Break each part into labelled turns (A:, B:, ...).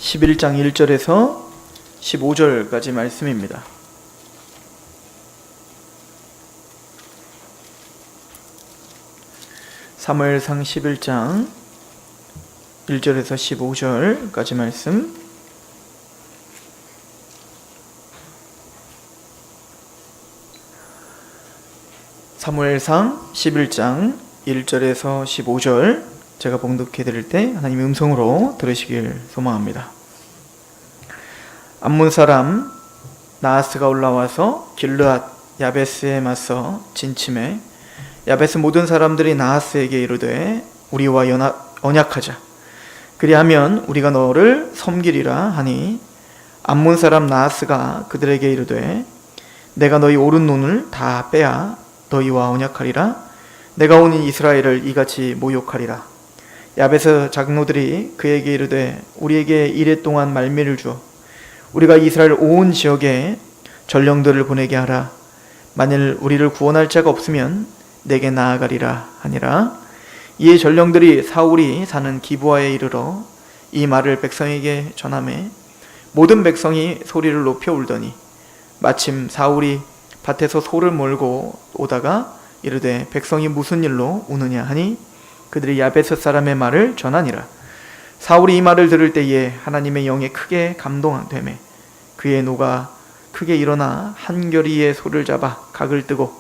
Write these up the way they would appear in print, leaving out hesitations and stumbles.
A: 11장 1절에서 15절까지 말씀입니다. 사무엘상 11장 1절에서 15절까지 말씀. 사무엘상 11장 1절에서 15절 제가 봉독해 드릴 때 하나님의 음성으로 들으시길 소망합니다. 암몬 사람 나하스가 올라와서 길르앗 야베스에 맞서 진침해 야베스 모든 사람들이 나하스에게 이르되 우리와 언약하자. 그리하면 우리가 너를 섬기리라 하니 암몬 사람 나하스가 그들에게 이르되 내가 너희 옳은 논을 다 빼야 너희와 언약하리라. 내가 온 이스라엘을 이같이 모욕하리라. 야베스 장로들이 그에게 이르되 우리에게 이레 동안 말미를 주어 우리가 이스라엘 온 지역에 전령들을 보내게 하라. 만일 우리를 구원할 자가 없으면 내게 나아가리라 하니라. 이에 전령들이 사울이 사는 기브아에 이르러 이 말을 백성에게 전하매 모든 백성이 소리를 높여 울더니 마침 사울이 밭에서 소를 몰고 오다가 이르되 백성이 무슨 일로 우느냐 하니 그들이 야베스 사람의 말을 전하니라. 사울이 이 말을 들을 때에 하나님의 영에 크게 감동되매 그의 노가 크게 일어나 한결이의 소를 잡아 각을 뜨고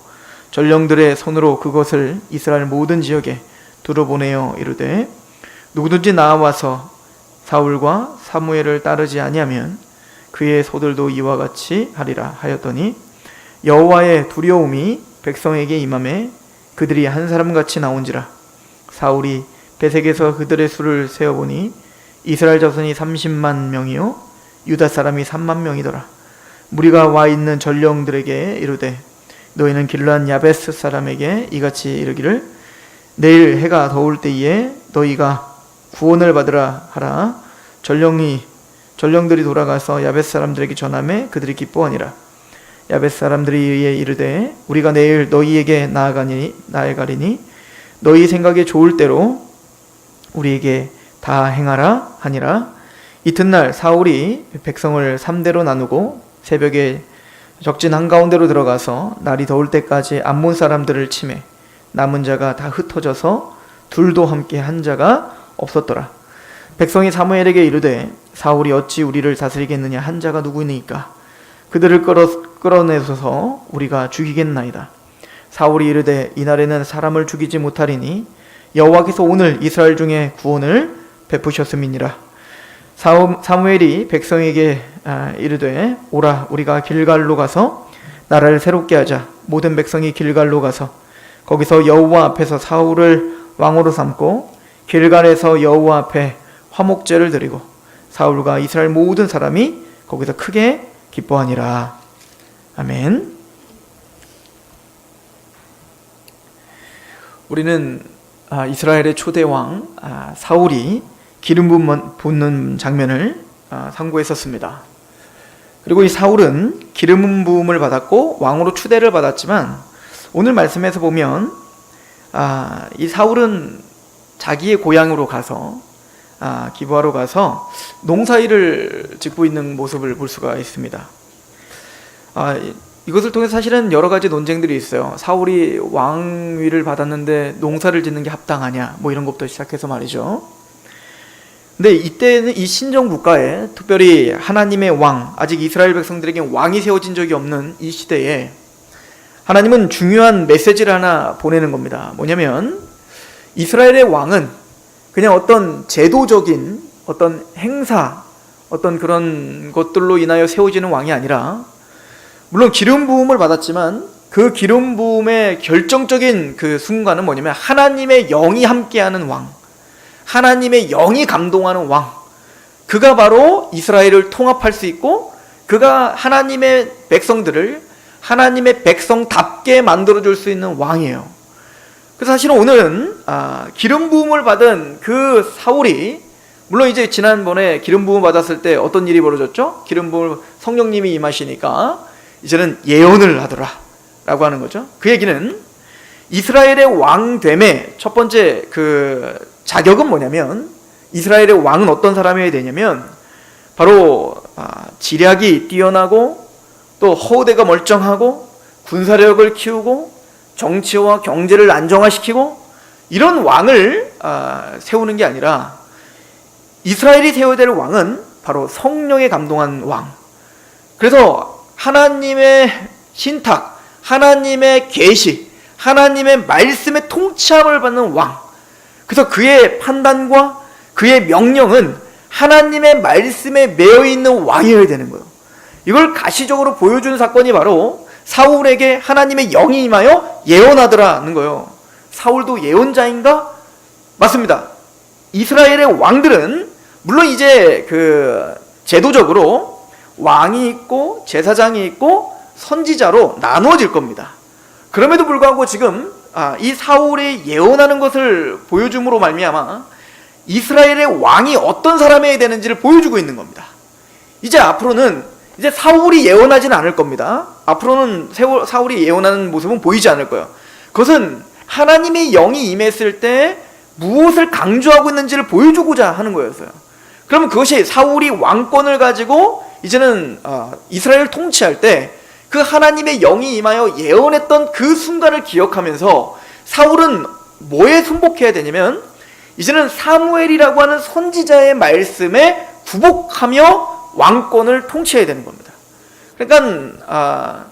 A: 전령들의 손으로 그것을 이스라엘 모든 지역에 두루보내어 이르되 누구든지 나와서 사울과 사무엘을 따르지 아니하면 그의 소들도 이와 같이 하리라 하였더니 여호와의 두려움이 백성에게 임하매 그들이 한 사람같이 나온지라. 사울이 베색에서 그들의 수를 세어보니 이스라엘 자손이 30만 명이요 유다 사람이 3만 명이더라. 무리가 와 있는 전령들에게 이르되 너희는 길르앗 야베스 사람에게 이같이 이르기를 내일 해가 더울 때에 너희가 구원을 받으라 하라. 전령들이 돌아가서 야베스 사람들에게 전하매 그들이 기뻐하니라. 야베스 사람들이 이에 이르되 우리가 내일 너희에게 나아가리니 너희 생각에 좋을 대로 우리에게 다 행하라 하니라. 이튿날 사울이 백성을 3대로 나누고 새벽에 적진 한가운데로 들어가서 날이 더울 때까지 암몬 사람들을 치매 남은 자가 다 흩어져서 둘도 함께 한 자가 없었더라. 백성이 사무엘에게 이르되 사울이 어찌 우리를 다스리겠느냐 한 자가 누구니까 그들을 끌어내소서 우리가 죽이겠나이다. 사울이 이르되 이날에는 사람을 죽이지 못하리니 여호와께서 오늘 이스라엘 중에 구원을 베푸셨음이니라. 사무엘이 백성에게 이르되 오라 우리가 길갈로 가서 나라를 새롭게 하자. 모든 백성이 길갈로 가서 거기서 여호와 앞에서 사울을 왕으로 삼고 길갈에서 여호와 앞에 화목제를 드리고 사울과 이스라엘 모든 사람이 거기서 크게 기뻐하니라. 아멘. 우리는 이스라엘의 초대 왕 사울이 기름 붓는 장면을 상고했었습니다. 그리고 이 사울은 기름 부음을 받았고 왕으로 추대를 받았지만 오늘 말씀에서 보면 이 사울은 자기의 고향으로 가서 기브아로 가서 농사일을 짓고 있는 모습을 볼 수가 있습니다. 이것을 통해서 사실은 여러 가지 논쟁들이 있어요. 사울이 왕위를 받았는데 농사를 짓는 게 합당하냐 뭐 이런 것부터 시작해서 말이죠. 근데 이때는 이 신정 국가에 특별히 하나님의 왕, 아직 이스라엘 백성들에게 왕이 세워진 적이 없는 이 시대에 하나님은 중요한 메시지를 하나 보내는 겁니다. 뭐냐면 이스라엘의 왕은 그냥 어떤 제도적인 어떤 행사, 어떤 그런 것들로 인하여 세워지는 왕이 아니라 물론 기름 부음을 받았지만 그 기름 부음의 결정적인 그 순간은 뭐냐면 하나님의 영이 함께하는 왕, 하나님의 영이 감동하는 왕, 그가 바로 이스라엘을 통합할 수 있고 그가 하나님의 백성들을 하나님의 백성답게 만들어줄 수 있는 왕이에요. 그래서 사실은 오늘은 기름 부음을 받은 그 사울이 물론 이제 지난번에 기름 부음 받았을 때 어떤 일이 벌어졌죠? 기름 부음을 성령님이 임하시니까 이제는 예언을 하더라 라고 하는 거죠. 그 얘기는 이스라엘의 왕됨의 첫 번째 그 자격은 뭐냐면 이스라엘의 왕은 어떤 사람이어야 되냐면 바로 지략이 뛰어나고 또 허우대가 멀쩡하고 군사력을 키우고 정치와 경제를 안정화시키고 이런 왕을 세우는 게 아니라 이스라엘이 세워야 될 왕은 바로 성령에 감동한 왕. 그래서 하나님의 신탁, 하나님의 계시, 하나님의 말씀의 통치함을 받는 왕. 그래서 그의 판단과 그의 명령은 하나님의 말씀에 매여 있는 왕이어야 되는 거예요. 이걸 가시적으로 보여준 사건이 바로 사울에게 하나님의 영이 임하여 예언하더라는 거예요. 사울도 예언자인가? 맞습니다. 이스라엘의 왕들은 물론 이제 제도적으로 왕이 있고 제사장이 있고 선지자로 나누어질 겁니다. 그럼에도 불구하고 지금 이 사울의 예언하는 것을 보여줌으로 말미암아 이스라엘의 왕이 어떤 사람이어야 되는지를 보여주고 있는 겁니다. 이제 앞으로는 이제 사울이 예언하지는 않을 겁니다. 앞으로는 사울이 예언하는 모습은 보이지 않을 거예요. 그것은 하나님의 영이 임했을 때 무엇을 강조하고 있는지를 보여주고자 하는 거였어요. 그러면 그것이 사울이 왕권을 가지고 이제는 이스라엘을 통치할 때 그 하나님의 영이 임하여 예언했던 그 순간을 기억하면서 사울은 뭐에 순복해야 되냐면 이제는 사무엘이라고 하는 선지자의 말씀에 구복하며 왕권을 통치해야 되는 겁니다. 그러니까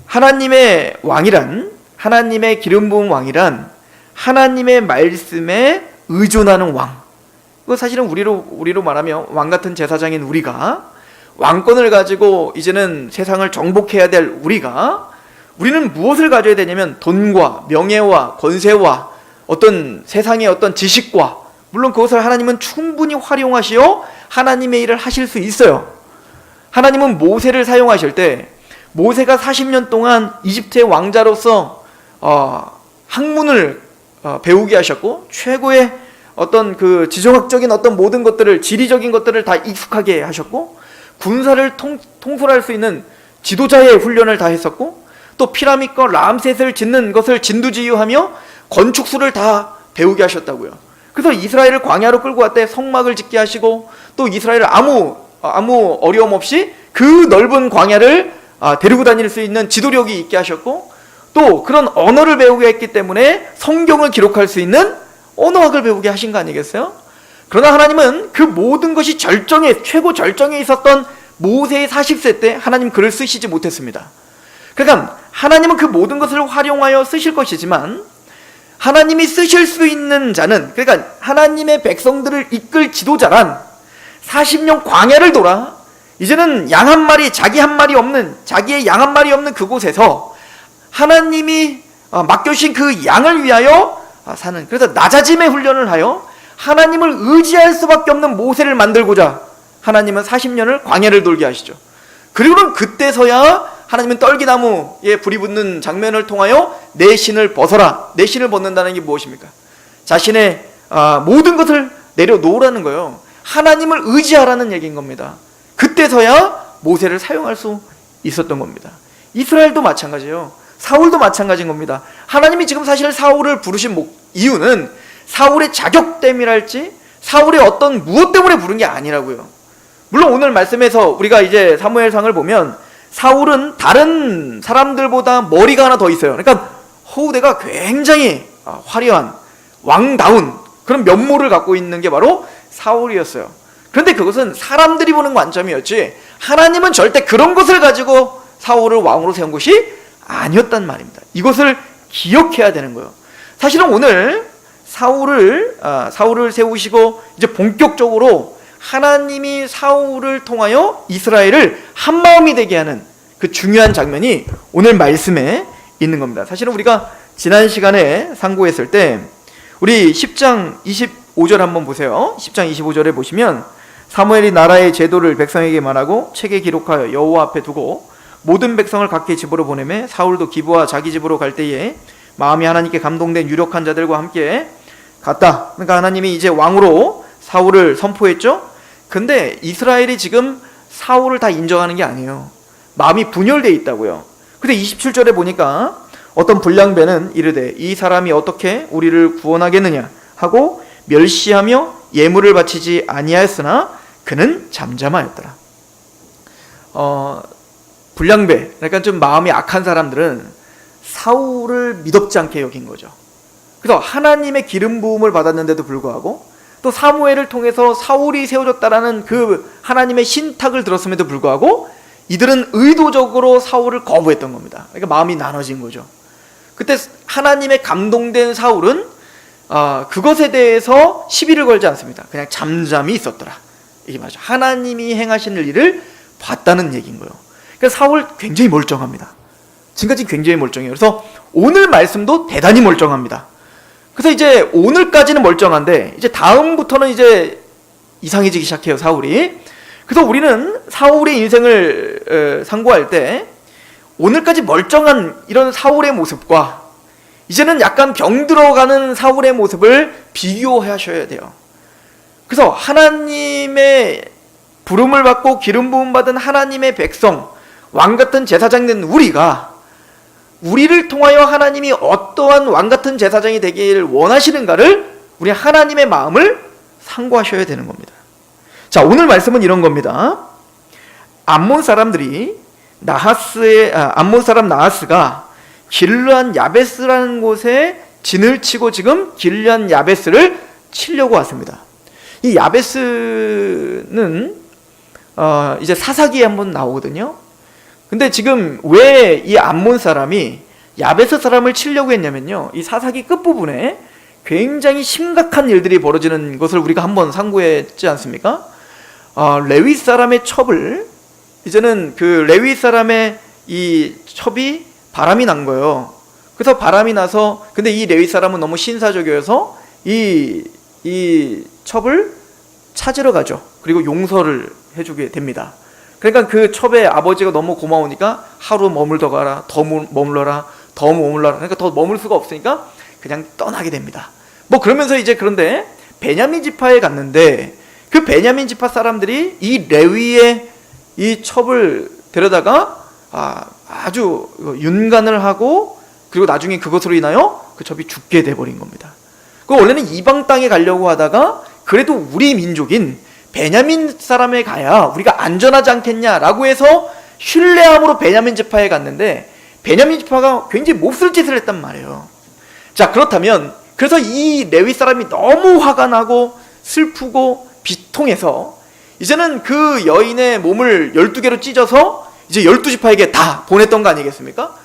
A: 하나님의 왕이란, 하나님의 기름 부은 왕이란 하나님의 말씀에 의존하는 왕. 그거 사실은 우리로 말하면 왕 같은 제사장인 우리가 왕권을 가지고 이제는 세상을 정복해야 될 우리는 무엇을 가져야 되냐면 돈과 명예와 권세와 어떤 세상의 어떤 지식과, 물론 그것을 하나님은 충분히 활용하시어 하나님의 일을 하실 수 있어요. 하나님은 모세를 사용하실 때 모세가 40년 동안 이집트의 왕자로서 학문을 배우게 하셨고 최고의 어떤 그 지정학적인 어떤 모든 것들을, 지리적인 것들을 다 익숙하게 하셨고 군사를 통솔할 수 있는 지도자의 훈련을 다 했었고 또 피라밋과 람셋을 짓는 것을 진두지휘하며 건축술을 다 배우게 하셨다고요. 그래서 이스라엘을 광야로 끌고 왔대 성막을 짓게 하시고 또 이스라엘을 아무 어려움 없이 그 넓은 광야를 데리고 다닐 수 있는 지도력이 있게 하셨고 또 그런 언어를 배우게 했기 때문에 성경을 기록할 수 있는 언어학을 배우게 하신 거 아니겠어요? 그러나 하나님은 그 모든 것이 최고 절정에 있었던 모세의 40세 때 하나님 글을 쓰시지 못했습니다. 그러니까 하나님은 그 모든 것을 활용하여 쓰실 것이지만 하나님이 쓰실 수 있는 자는, 그러니까 하나님의 백성들을 이끌 지도자란 40년 광야를 돌아 이제는 양 한 마리, 자기의 양 한 마리 없는 그곳에서 하나님이 맡겨주신 그 양을 위하여 사는, 그래서 낮아짐의 훈련을 하여 하나님을 의지할 수밖에 없는 모세를 만들고자 하나님은 40년을 광야를 돌게 하시죠. 그리고는 그때서야 하나님은 떨기나무에 불이 붙는 장면을 통하여 내 신을 벗어라. 내 신을 벗는다는 게 무엇입니까? 자신의 모든 것을 내려놓으라는 거예요. 하나님을 의지하라는 얘기인 겁니다. 그때서야 모세를 사용할 수 있었던 겁니다. 이스라엘도 마찬가지예요. 사울도 마찬가지인 겁니다. 하나님이 지금 사실 사울을 부르신 이유는 사울의 자격 때문이랄지 사울의 어떤 무엇 때문에 부른 게 아니라고요. 물론 오늘 말씀에서 우리가 이제 사무엘상을 보면 사울은 다른 사람들보다 머리가 하나 더 있어요. 그러니까 허우대가 굉장히 화려한 왕다운 그런 면모를 갖고 있는 게 바로 사울이었어요. 그런데 그것은 사람들이 보는 관점이었지 하나님은 절대 그런 것을 가지고 사울을 왕으로 세운 것이 아니었단 말입니다. 이것을 기억해야 되는 거예요. 사실은 오늘 사울을 세우시고 이제 본격적으로 하나님이 사울을 통하여 이스라엘을 한마음이 되게 하는 그 중요한 장면이 오늘 말씀에 있는 겁니다. 사실은 우리가 지난 시간에 상고했을 때 우리 10장 25절 한번 보세요. 10장 25절에 보시면 사무엘이 나라의 제도를 백성에게 말하고 책에 기록하여 여호와 앞에 두고 모든 백성을 각기 집으로 보내매 사울도 기브와 자기 집으로 갈 때에 마음이 하나님께 감동된 유력한 자들과 함께 갔다. 그러니까 하나님이 이제 왕으로 사울을 선포했죠. 근데 이스라엘이 지금 사울을 다 인정하는 게 아니에요. 마음이 분열되어 있다고요. 근데 27절에 보니까 어떤 불량배는 이르되 이 사람이 어떻게 우리를 구원하겠느냐 하고 멸시하며 예물을 바치지 아니하였으나 그는 잠잠하였더라. 불량배, 그러니까 좀 마음이 악한 사람들은 사울을 미덥지 않게 여긴 거죠. 그래서 하나님의 기름 부음을 받았는데도 불구하고 또 사무엘을 통해서 사울이 세워졌다라는 그 하나님의 신탁을 들었음에도 불구하고 이들은 의도적으로 사울을 거부했던 겁니다. 그러니까 마음이 나눠진 거죠. 그때 하나님의 감동된 사울은 그것에 대해서 시비를 걸지 않습니다. 그냥 잠잠히 있었더라. 이게 맞죠. 하나님이 행하시는 일을 봤다는 얘기인 거예요. 그러니까 사울 굉장히 멀쩡합니다. 지금까지 굉장히 멀쩡해요. 그래서 오늘 말씀도 대단히 멀쩡합니다. 그래서 이제 오늘까지는 멀쩡한데 이제 다음부터는 이제 이상해지기 시작해요, 사울이. 그래서 우리는 사울의 인생을 상고할 때 오늘까지 멀쩡한 이런 사울의 모습과 이제는 약간 병들어가는 사울의 모습을 비교하셔야 돼요. 그래서 하나님의 부름을 받고 기름 부음 받은 하나님의 백성, 왕같은 제사장 된 우리를 통하여 하나님이 어떠한 왕같은 제사장이 되길 원하시는가를 우리 하나님의 마음을 상고하셔야 되는 겁니다. 자, 오늘 말씀은 이런 겁니다. 암몬 사람 나하스가 길르앗 야베스라는 곳에 진을 치고 지금 길르앗 야베스를 치려고 왔습니다. 이 야베스는 이제 사사기에 한번 나오거든요. 근데 지금 왜 이 암몬 사람이 야베스 사람을 치려고 했냐면요, 이 사사기 끝부분에 굉장히 심각한 일들이 벌어지는 것을 우리가 한번 상고했지 않습니까? 레위 사람의 첩을, 이제는 그 레위 사람의 이 첩이 바람이 난 거예요. 그래서 바람이 나서, 근데 이 레위 사람은 너무 신사적이어서 이 첩을 찾으러 가죠. 그리고 용서를 해주게 됩니다. 그러니까 그 첩의 아버지가 너무 고마우니까 하루 머물더 가라, 더 머물러라, 더 머물러라. 그러니까 더 머물 수가 없으니까 그냥 떠나게 됩니다. 뭐 그러면서 이제, 그런데 베냐민 지파에 갔는데 그 베냐민 지파 사람들이 이 레위의 이 첩을 데려다가 아주 윤간을 하고, 그리고 나중에 그것으로 인하여 그 첩이 죽게 돼버린 겁니다. 그 원래는 이방 땅에 가려고 하다가 그래도 우리 민족인 베냐민 사람에 가야 우리가 안전하지 않겠냐라고 해서 신뢰함으로 베냐민 지파에 갔는데 베냐민 지파가 굉장히 몹쓸 짓을 했단 말이에요. 자, 그렇다면 그래서 이 레위 사람이 너무 화가 나고 슬프고 비통해서 이제는 그 여인의 몸을 12개로 찢어서 이제 12지파에게 다 보냈던 거 아니겠습니까?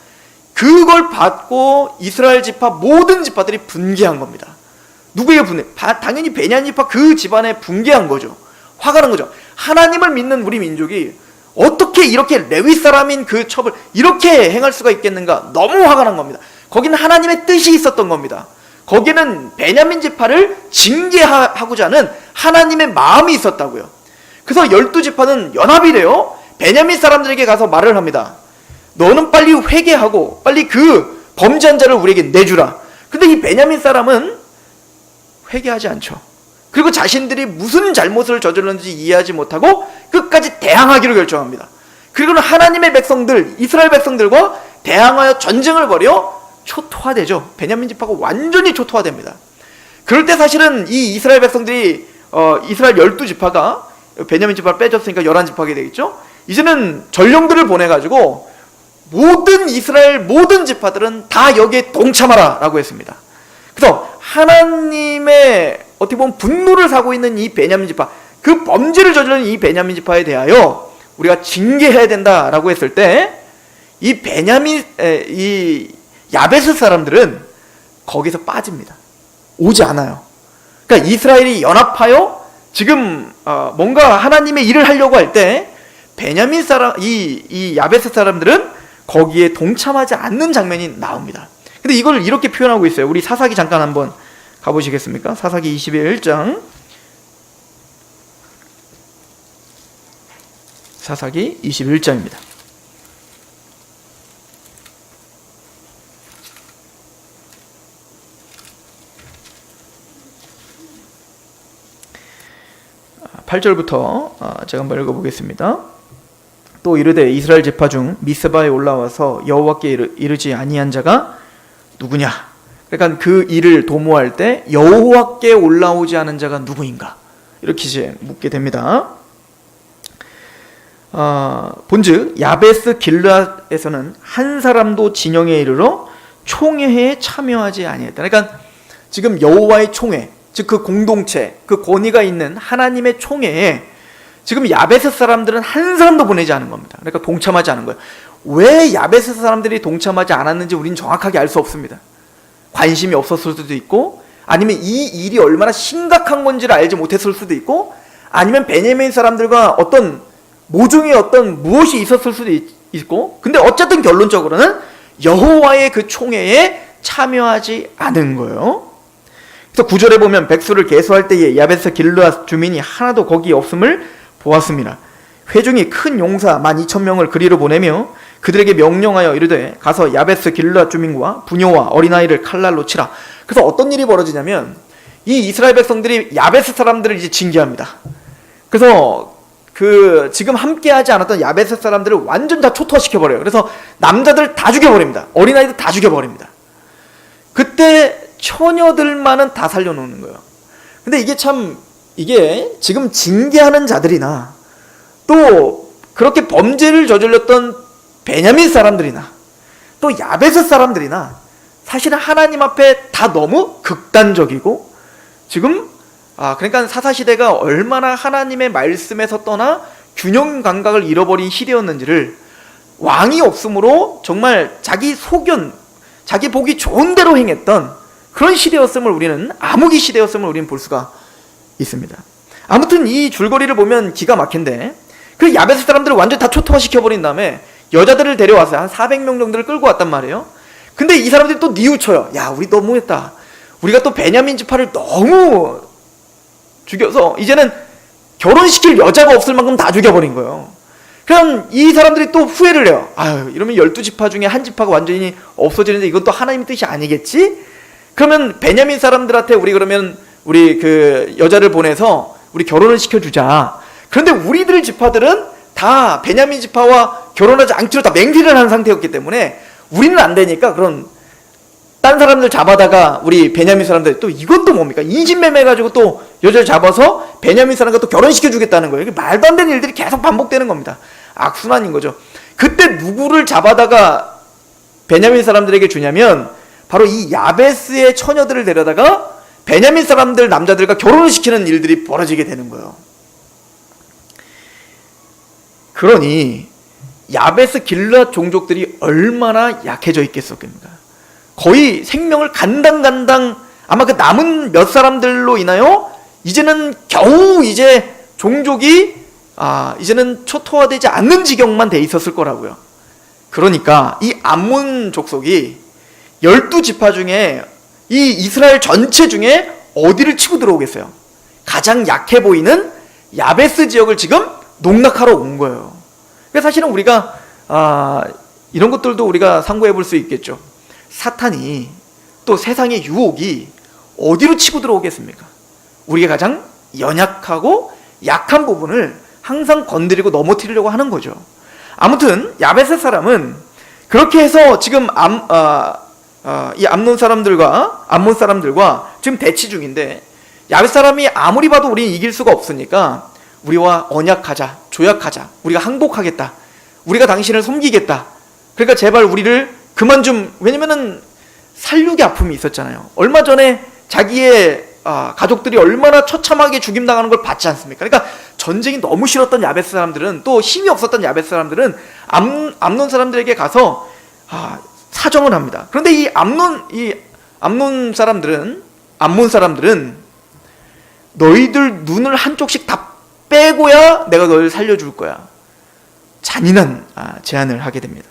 A: 그걸 받고 이스라엘 지파 모든 지파들이 분개한 겁니다. 누구에게 분개? 당연히 베냐민 지파 그 집안에 분개한 거죠. 화가 난 거죠. 하나님을 믿는 우리 민족이 어떻게 이렇게 레위 사람인 그 첩을 이렇게 행할 수가 있겠는가? 너무 화가 난 겁니다. 거기는 하나님의 뜻이 있었던 겁니다. 거기는 베냐민 지파를 징계하고자 하는 하나님의 마음이 있었다고요. 그래서 12지파는 연합이 돼요. 베냐민 사람들에게 가서 말을 합니다. 너는 빨리 회개하고 빨리 그 범죄한 자를 우리에게 내주라. 근데 이 베냐민 사람은 회개하지 않죠. 그리고 자신들이 무슨 잘못을 저질렀는지 이해하지 못하고 끝까지 대항하기로 결정합니다. 그리고는 하나님의 백성들, 이스라엘 백성들과 대항하여 전쟁을 벌여 초토화되죠. 베냐민 지파가 완전히 초토화됩니다. 그럴 때 사실은 이 이스라엘 백성들이 이스라엘 12지파가 베냐민 지파를 빼줬으니까 11지파게 되겠죠. 이제는 전령들을 보내가지고 모든 이스라엘 모든 지파들은 다 여기에 동참하라 라고 했습니다. 그래서 하나님의 어떻게 보면 분노를 사고 있는 이 베냐민 지파, 그 범죄를 저지른 이 베냐민 지파에 대하여 우리가 징계해야 된다라고 했을 때 이 이 야베스 사람들은 거기서 빠집니다. 오지 않아요. 그러니까 이스라엘이 연합하여 지금 뭔가 하나님의 일을 하려고 할 때 베냐민 사람, 이 야베스 사람들은 거기에 동참하지 않는 장면이 나옵니다. 근데 이걸 이렇게 표현하고 있어요. 우리 사사기 잠깐 한번 가보시겠습니까? 사사기 21장. 사사기 21장입니다. (8) 절부터 제가 한번 읽어보겠습니다. 또 이르되 이스라엘 지파 중 미스바에 올라와서 여호와께 이르지 아니한 자가 누구냐? 그러니까 그 일을 도모할 때 여호와께 올라오지 않은 자가 누구인가? 이렇게 이제 묻게 됩니다. 본즉 야베스 길르앗에서는 한 사람도 진영에 이르러 총회에 참여하지 아니했다. 그러니까 지금 여호와의 총회, 즉 그 공동체, 그 권위가 있는 하나님의 총회에 지금 야베스 사람들은 한 사람도 보내지 않은 겁니다. 그러니까 동참하지 않은 거예요. 왜 야베스 사람들이 동참하지 않았는지 우리는 정확하게 알 수 없습니다. 관심이 없었을 수도 있고, 아니면 이 일이 얼마나 심각한 건지를 알지 못했을 수도 있고, 아니면 베냐민 사람들과 어떤 모종의 어떤 무엇이 있었을 수도 있고, 근데 어쨌든 결론적으로는 여호와의 그 총회에 참여하지 않은 거예요. 그래서 9절에 보면 백수를 계수할 때에 야베스 길르앗 주민이 하나도 거기 없음을 보았습니다. 회중이 큰 용사 12,000명을 그리로 보내며 그들에게 명령하여 이르되 가서 야베스 길르앗 주민과 부녀와 어린아이를 칼날로 치라. 그래서 어떤 일이 벌어지냐면 이 이스라엘 백성들이 야베스 사람들을 이제 징계합니다. 그래서 그 지금 함께하지 않았던 야베스 사람들을 완전 다 초토화시켜버려요. 그래서 남자들 다 죽여버립니다. 어린아이들 다 죽여버립니다. 그때 처녀들만은 다 살려놓는 거예요. 근데 이게 지금 징계하는 자들이나 또 그렇게 범죄를 저질렀던 베냐민 사람들이나 또 야베스 사람들이나 사실은 하나님 앞에 다 너무 극단적이고, 지금 그러니까 사사시대가 얼마나 하나님의 말씀에서 떠나 균형 감각을 잃어버린 시대였는지를, 왕이 없으므로 정말 자기 소견, 자기 보기 좋은 대로 행했던 그런 시대였음을 우리는, 암흑의 시대였음을 우리는 볼 수가 있습니다. 아무튼 이 줄거리를 보면 기가 막힌데, 그 야베스 사람들을 완전 다 초토화시켜버린 다음에 여자들을 데려왔어요. 한 400명 정도를 끌고 왔단 말이에요. 근데 이 사람들이 또 뉘우쳐요. 야, 우리 너무했다. 우리가 또 베냐민 지파를 너무 죽여서 이제는 결혼시킬 여자가 없을 만큼 다 죽여버린 거예요. 그럼 이 사람들이 또 후회를 해요. 아유, 이러면 12지파 중에 한 지파가 완전히 없어지는데 이건 또 하나님의 뜻이 아니겠지? 그러면 베냐민 사람들한테 우리 그 여자를 보내서 우리 결혼을 시켜주자. 그런데 우리들 지파들은 다 베냐민 지파와 결혼하지 않기로 다 맹세를 한 상태였기 때문에 우리는 안 되니까 그런 딴 사람들 잡아다가 우리 베냐민 사람들 또 이것도 뭡니까? 인신매매 가지고 또 여자를 잡아서 베냐민 사람과 또 결혼시켜주겠다는 거예요. 이게 말도 안 되는 일들이 계속 반복되는 겁니다. 악순환인 거죠. 그때 누구를 잡아다가 베냐민 사람들에게 주냐면 바로 이 야베스의 처녀들을 데려다가 베냐민 사람들 남자들과 결혼을 시키는 일들이 벌어지게 되는 거예요. 그러니 야베스 길르앗 종족들이 얼마나 약해져 있겠습니까? 거의 생명을 간당간당, 아마 그 남은 몇 사람들로 인하여 이제는 겨우 이제 종족이 이제는 초토화되지 않는 지경만 돼 있었을 거라고요. 그러니까 이 암몬 족속이 12지파 중에 이 이스라엘 전체 중에 어디를 치고 들어오겠어요? 가장 약해 보이는 야베스 지역을 지금 농락하러 온 거예요. 그래서 사실은 우리가 이런 것들도 우리가 상고해 볼 수 있겠죠. 사탄이 또 세상의 유혹이 어디로 치고 들어오겠습니까? 우리가 가장 연약하고 약한 부분을 항상 건드리고 넘어뜨리려고 하는 거죠. 아무튼 야베스 사람은 그렇게 해서 지금 이 암몬 사람들과 지금 대치 중인데, 야베스 사람이 아무리 봐도 우리는 이길 수가 없으니까 우리와 언약하자, 조약하자, 우리가 항복하겠다, 우리가 당신을 섬기겠다, 그러니까 제발 우리를 그만 좀, 왜냐면은 살육의 아픔이 있었잖아요. 얼마 전에 자기의 가족들이 얼마나 처참하게 죽임당하는 걸 봤지 않습니까? 그러니까 전쟁이 너무 싫었던 야베스 사람들은, 또 힘이 없었던 야베스 사람들은 암논 사람들에게 가서 사정을 합니다. 그런데 이 암몬 사람들은 너희들 눈을 한쪽씩 다 빼고야 내가 너희를 살려줄 거야. 잔인한 제안을 하게 됩니다.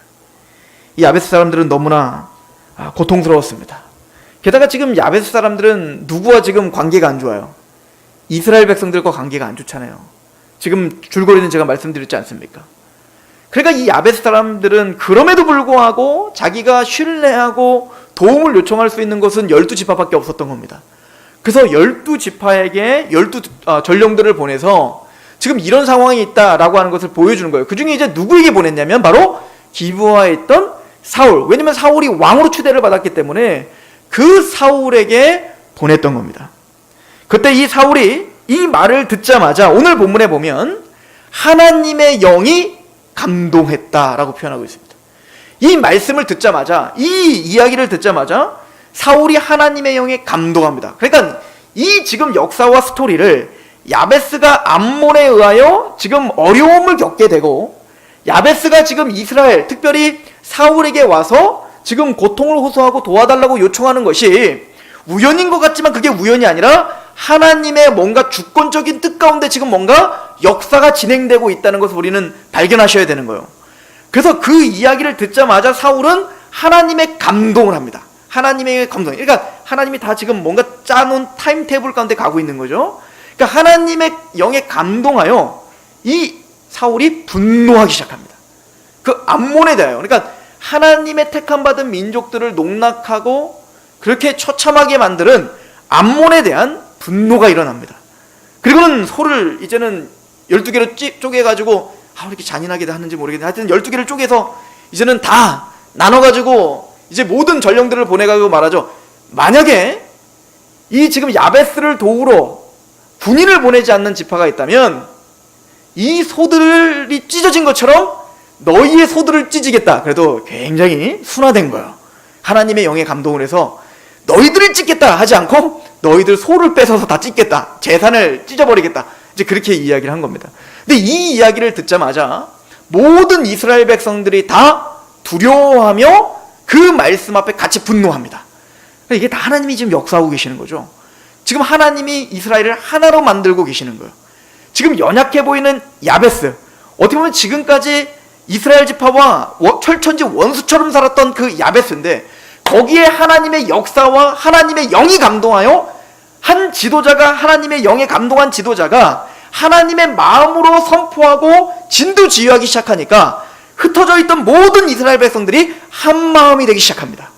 A: 이 야베스 사람들은 너무나 고통스러웠습니다. 게다가 지금 야베스 사람들은 누구와 지금 관계가 안 좋아요? 이스라엘 백성들과 관계가 안 좋잖아요. 지금 줄거리는 제가 말씀드렸지 않습니까? 그러니까 이 야베스 사람들은 그럼에도 불구하고 자기가 신뢰하고 도움을 요청할 수 있는 것은 12지파밖에 없었던 겁니다. 그래서 12지파에게 전령들을 보내서 지금 이런 상황이 있다라고 하는 것을 보여주는 거예요. 그 중에 이제 누구에게 보냈냐면 바로 기브아에 있던 사울. 왜냐면 사울이 왕으로 추대를 받았기 때문에 그 사울에게 보냈던 겁니다. 그때 이 사울이 이 말을 듣자마자 오늘 본문에 보면 하나님의 영이 감동했다라고 표현하고 있습니다. 이 말씀을 듣자마자, 이 이야기를 듣자마자 사울이 하나님의 영에 감동합니다. 그러니까 이 지금 역사와 스토리를 야베스가 암몬에 의하여 지금 어려움을 겪게 되고, 야베스가 지금 이스라엘, 특별히 사울에게 와서 지금 고통을 호소하고 도와달라고 요청하는 것이 우연인 것 같지만 그게 우연이 아니라 하나님의 뭔가 주권적인 뜻 가운데 지금 뭔가 역사가 진행되고 있다는 것을 우리는 발견하셔야 되는 거예요. 그래서 그 이야기를 듣자마자 사울은 하나님의 감동을 합니다. 하나님의 감동. 그러니까 하나님이 다 지금 뭔가 짜놓은 타임테이블 가운데 가고 있는 거죠. 그러니까 하나님의 영에 감동하여 이 사울이 분노하기 시작합니다. 그 암몬에 대하여. 그러니까 하나님의 택함 받은 민족들을 농락하고 그렇게 처참하게 만드는 암몬에 대한 분노가 일어납니다. 그리고는 소를 이제는 12개로 쪼개가지고, 왜 이렇게 잔인하게 하는지 모르겠는데, 하여튼 12개를 쪼개서 이제는 다 나눠가지고 이제 모든 전령들을 보내가지고 말하죠. 만약에 이 지금 야베스를 도우러 군인을 보내지 않는 지파가 있다면 이 소들이 찢어진 것처럼 너희의 소들을 찢으겠다. 그래도 굉장히 순화된 거예요. 하나님의 영에 감동을 해서 너희들을 찢겠다 하지 않고 너희들 소를 뺏어서 다 찢겠다. 재산을 찢어버리겠다. 이제 그렇게 이야기를 한 겁니다. 근데 이 이야기를 듣자마자 모든 이스라엘 백성들이 다 두려워하며 그 말씀 앞에 같이 분노합니다. 이게 다 하나님이 지금 역사하고 계시는 거죠. 지금 하나님이 이스라엘을 하나로 만들고 계시는 거예요. 지금 연약해 보이는 야베스, 어떻게 보면 지금까지 이스라엘 지파와 철천지 원수처럼 살았던 그 야베스인데, 거기에 하나님의 역사와 하나님의 영이 감동하여 한 지도자가, 하나님의 영에 감동한 지도자가 하나님의 마음으로 선포하고 진두지휘하기 시작하니까 흩어져 있던 모든 이스라엘 백성들이 한 마음이 되기 시작합니다.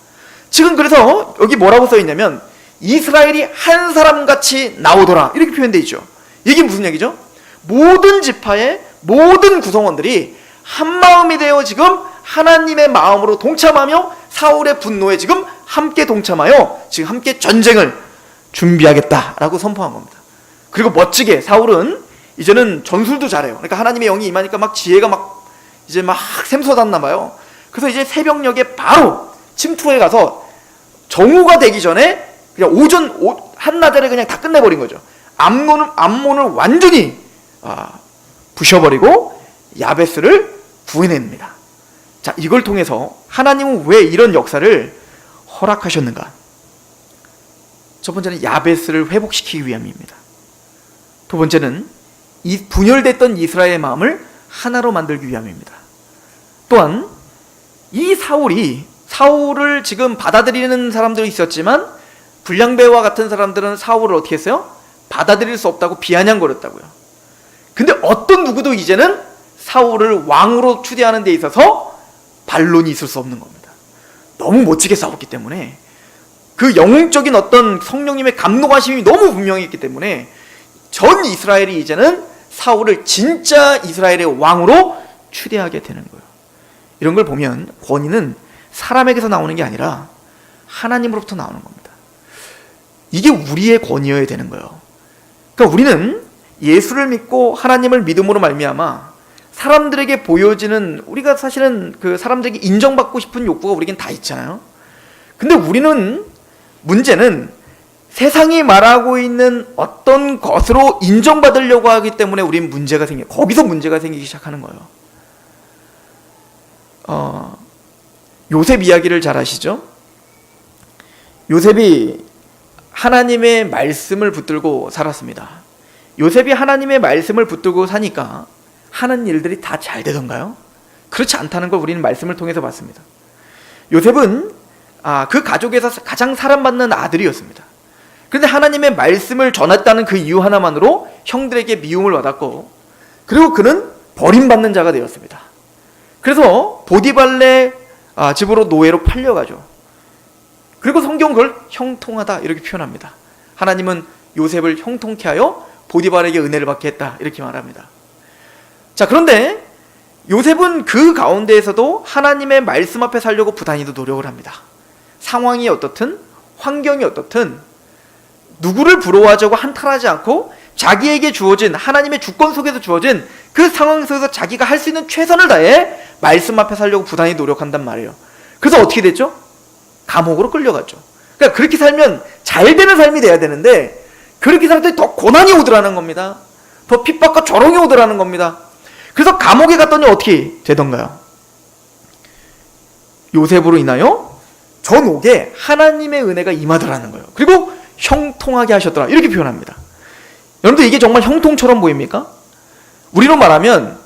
A: 지금 그래서 여기 뭐라고 써 있냐면 이스라엘이 한 사람같이 나오더라, 이렇게 표현되어 있죠. 이게 무슨 얘기죠? 모든 지파의 모든 구성원들이 한 마음이 되어 지금 하나님의 마음으로 동참하며 사울의 분노에 지금 함께 동참하여 지금 함께 전쟁을 준비하겠다라고 선포한 겁니다. 그리고 멋지게 사울은 이제는 전술도 잘해요. 그러니까 하나님의 영이 임하니까 막 지혜가 막 이제 막 샘솟았나 봐요. 그래서 이제 새벽녘에 바로 침투해 가서 정오가 되기 전에 그냥 한나절에 그냥 다 끝내버린 거죠. 암몬을 완전히 부셔버리고 야베스를 구해냅니다. 자, 이걸 통해서 하나님은 왜 이런 역사를 허락하셨는가? 첫 번째는 야베스를 회복시키기 위함입니다. 두 번째는 이 분열됐던 이스라엘의 마음을 하나로 만들기 위함입니다. 또한 이 사울을 지금 받아들이는 사람들이 있었지만 불량배와 같은 사람들은 사울을 어떻게 했어요? 받아들일 수 없다고 비아냥거렸다고요. 근데 어떤 누구도 이제는 사울을 왕으로 추대하는 데 있어서 반론이 있을 수 없는 겁니다. 너무 멋지게 싸웠기 때문에, 그 영웅적인 어떤 성령님의 감동하심이 너무 분명했기 때문에 전 이스라엘이 이제는 사울을 진짜 이스라엘의 왕으로 추대하게 되는 거예요. 이런 걸 보면 권위는 사람에게서 나오는 게 아니라 하나님으로부터 나오는 겁니다. 이게 우리의 권위여야 되는 거예요. 그러니까 우리는 예수를 믿고 하나님을 믿음으로 말미암아 사람들에게 보여지는, 우리가 사실은 그 사람들에게 인정받고 싶은 욕구가 우리에겐 다 있잖아요. 근데 문제는 세상이 말하고 있는 어떤 것으로 인정받으려고 하기 때문에 우리는 거기서 문제가 생기기 시작하는 거예요. 요셉 이야기를 잘 아시죠? 요셉이 하나님의 말씀을 붙들고 살았습니다. 요셉이 하나님의 말씀을 붙들고 사니까 하는 일들이 다 잘 되던가요? 그렇지 않다는 걸 우리는 말씀을 통해서 봤습니다. 요셉은 그 가족에서 가장 사랑받는 아들이었습니다. 그런데 하나님의 말씀을 전했다는 그 이유 하나만으로 형들에게 미움을 받았고, 그리고 그는 버림받는 자가 되었습니다. 그래서 보디발의 집으로 노예로 팔려가죠. 그리고 성경은 그걸 형통하다 이렇게 표현합니다. 하나님은 요셉을 형통케 하여 보디발에게 은혜를 받게 했다 이렇게 말합니다. 자, 그런데 요셉은 그 가운데에서도 하나님의 말씀 앞에 살려고 부단히도 노력을 합니다. 상황이 어떻든 환경이 어떻든 누구를 부러워하자고 한탄하지 않고 자기에게 주어진 하나님의 주권 속에서 주어진 그 상황 속에서 자기가 할 수 있는 최선을 다해 말씀 앞에 살려고 부단히 노력한단 말이에요. 그래서 어떻게 됐죠? 감옥으로 끌려갔죠. 그러니까 그렇게 살면 잘 되는 삶이 돼야 되는데 그렇게 살때 더 고난이 오더라는 겁니다. 더 핍박과 조롱이 오더라는 겁니다. 그래서 감옥에 갔더니 어떻게 되던가요? 요셉으로 인하여 전옥에 하나님의 은혜가 임하더라는 거예요. 그리고 형통하게 하셨더라, 이렇게 표현합니다. 여러분들, 이게 정말 형통처럼 보입니까? 우리로 말하면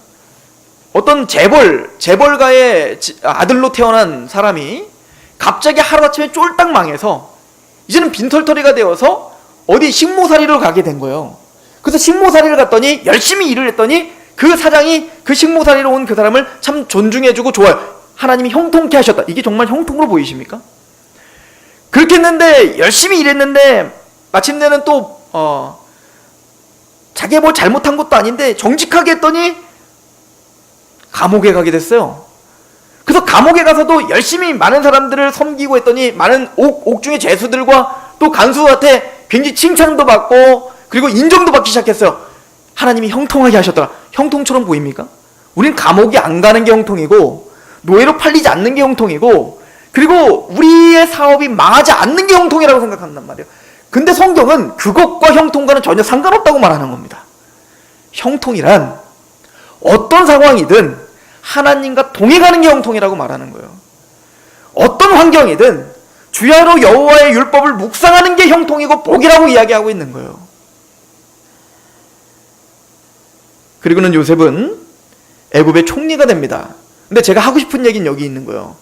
A: 어떤 재벌가의 아들로 태어난 사람이 갑자기 하루아침에 쫄딱 망해서 이제는 빈털터리가 되어서 어디 식모살이로 가게 된 거예요. 그래서 식모살이를 갔더니 열심히 일을 했더니 그 사장이 그 식모살이로 온 그 사람을 참 존중해주고 좋아요. 하나님이 형통케 하셨다. 이게 정말 형통으로 보이십니까? 그렇게 했는데 열심히 일했는데 마침내는 또 자기가 뭘 잘못한 것도 아닌데 정직하게 했더니 감옥에 가게 됐어요. 그래서 감옥에 가서도 열심히 많은 사람들을 섬기고 했더니 많은 옥중의 죄수들과 또 간수한테 굉장히 칭찬도 받고 그리고 인정도 받기 시작했어요. 하나님이 형통하게 하셨더라. 형통처럼 보입니까? 우린 감옥에 안 가는 게 형통이고 노예로 팔리지 않는 게 형통이고 그리고 우리의 사업이 망하지 않는 게 형통이라고 생각한단 말이에요. 근데 성경은 그것과 형통과는 전혀 상관없다고 말하는 겁니다. 형통이란 어떤 상황이든 하나님과 동행하는 게 형통이라고 말하는 거예요. 어떤 환경이든 주야로 여호와의 율법을 묵상하는 게 형통이고 복이라고 이야기하고 있는 거예요. 그리고는 요셉은 애굽의 총리가 됩니다. 근데 제가 하고 싶은 얘기는 여기 있는 거예요.